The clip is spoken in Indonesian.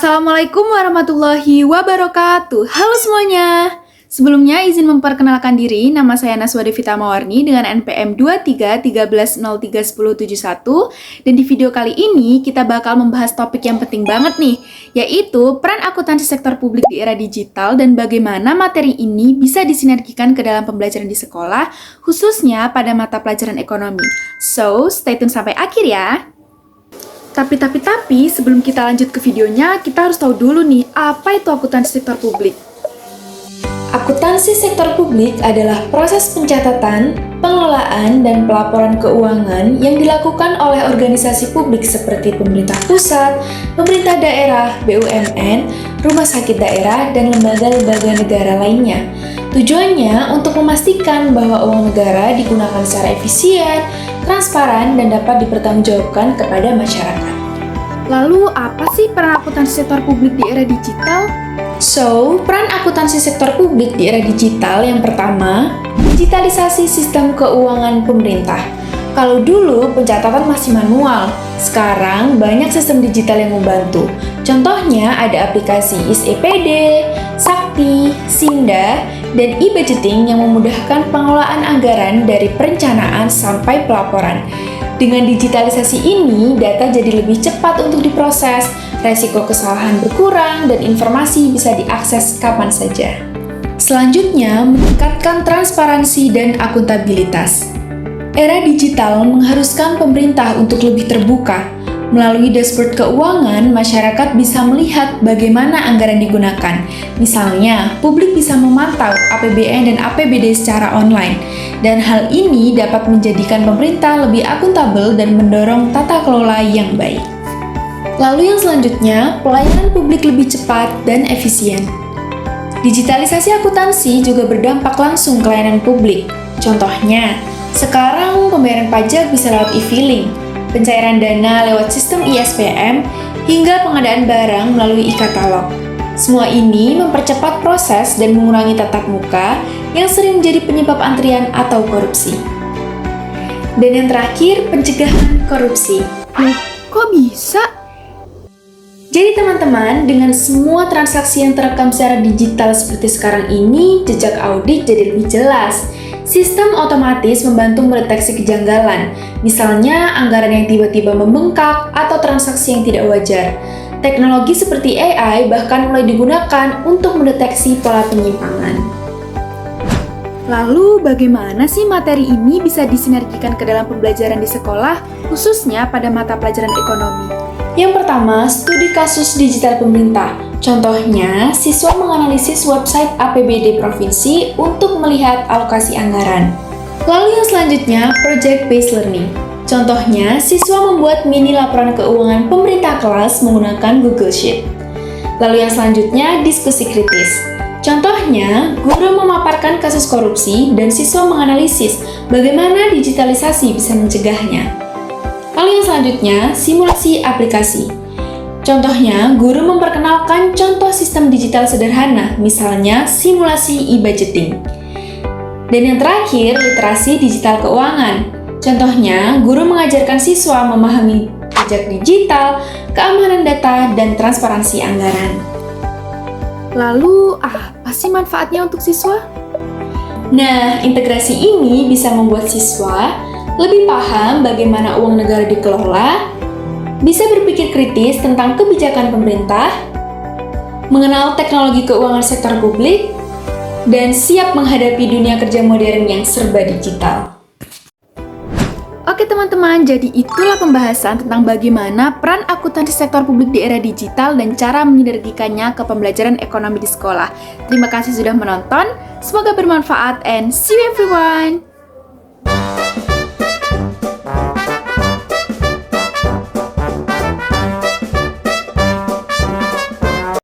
Assalamualaikum warahmatullahi wabarakatuh. Halo semuanya. Sebelumnya izin memperkenalkan diri, nama saya Naswa Devita Mawarni dengan NPM 2313031071 dan di video kali ini kita bakal membahas topik yang penting banget nih, yaitu peran akuntansi sektor publik di era digital dan bagaimana materi ini bisa disinergikan ke dalam pembelajaran di sekolah, khususnya pada mata pelajaran ekonomi. So, stay tune sampai akhir ya. Tapi, sebelum kita lanjut ke videonya, kita harus tahu dulu nih, apa itu akuntansi sektor publik? Akuntansi sektor publik adalah proses pencatatan, pengelolaan, dan pelaporan keuangan yang dilakukan oleh organisasi publik seperti pemerintah pusat, pemerintah daerah, BUMN, rumah sakit daerah, dan lembaga-lembaga negara lainnya. Tujuannya untuk memastikan bahwa uang negara digunakan secara efisien, transparan, dan dapat dipertanggungjawabkan kepada masyarakat. Lalu, apa sih peran akuntansi sektor publik di era digital? So, peran akuntansi sektor publik di era digital yang pertama, digitalisasi sistem keuangan pemerintah. Kalau dulu pencatatan masih manual, sekarang banyak sistem digital yang membantu. Contohnya ada aplikasi ISEPD, Sakti, Sinda, dan e-budgeting yang memudahkan pengelolaan anggaran dari perencanaan sampai pelaporan. Dengan digitalisasi ini, data jadi lebih cepat untuk diproses, resiko kesalahan berkurang, dan informasi bisa diakses kapan saja. Selanjutnya, meningkatkan transparansi dan akuntabilitas. Era digital mengharuskan pemerintah untuk lebih terbuka. Melalui dashboard keuangan, masyarakat bisa melihat bagaimana anggaran digunakan. Misalnya, publik bisa memantau APBN dan APBD secara online. Dan hal ini dapat menjadikan pemerintah lebih akuntabel dan mendorong tata kelola yang baik. Lalu yang selanjutnya, pelayanan publik lebih cepat dan efisien. Digitalisasi akuntansi juga berdampak langsung ke layanan publik. Contohnya, sekarang pembayaran pajak bisa lewat e-filing, pencairan dana lewat sistem ISPM, hingga pengadaan barang melalui e-katalog. Semua ini mempercepat proses dan mengurangi tatap muka yang sering menjadi penyebab antrian atau korupsi. Dan yang terakhir, pencegahan korupsi. Loh, kok bisa? Jadi teman-teman, dengan semua transaksi yang terekam secara digital seperti sekarang ini, jejak audit jadi lebih jelas. Sistem otomatis membantu mendeteksi kejanggalan, misalnya anggaran yang tiba-tiba membengkak atau transaksi yang tidak wajar. Teknologi seperti AI bahkan mulai digunakan untuk mendeteksi pola penyimpangan. Lalu, bagaimana sih materi ini bisa disinergikan ke dalam pembelajaran di sekolah, khususnya pada mata pelajaran ekonomi? Yang pertama, studi kasus digital pemerintah. Contohnya, siswa menganalisis website APBD provinsi untuk melihat alokasi anggaran. Lalu yang selanjutnya, project-based learning. Contohnya, siswa membuat mini laporan keuangan pemerintah kelas menggunakan Google Sheet. Lalu yang selanjutnya, diskusi kritis. Contohnya, guru memaparkan kasus korupsi dan siswa menganalisis bagaimana digitalisasi bisa mencegahnya. Lalu yang selanjutnya, simulasi aplikasi. Contohnya, guru memperkenalkan contoh sistem digital sederhana, misalnya simulasi e-budgeting. Dan yang terakhir, literasi digital keuangan. Contohnya, guru mengajarkan siswa memahami pajak digital, keamanan data, dan transparansi anggaran. Lalu, apa sih manfaatnya untuk siswa? Nah, integrasi ini bisa membuat siswa lebih paham bagaimana uang negara dikelola, bisa berpikir kritis tentang kebijakan pemerintah, mengenal teknologi keuangan sektor publik, dan siap menghadapi dunia kerja modern yang serba digital. Oke teman-teman, jadi itulah pembahasan tentang bagaimana peran akuntansi sektor publik di era digital dan cara mensinergikannya ke pembelajaran ekonomi di sekolah. Terima kasih sudah menonton, semoga bermanfaat and see you everyone!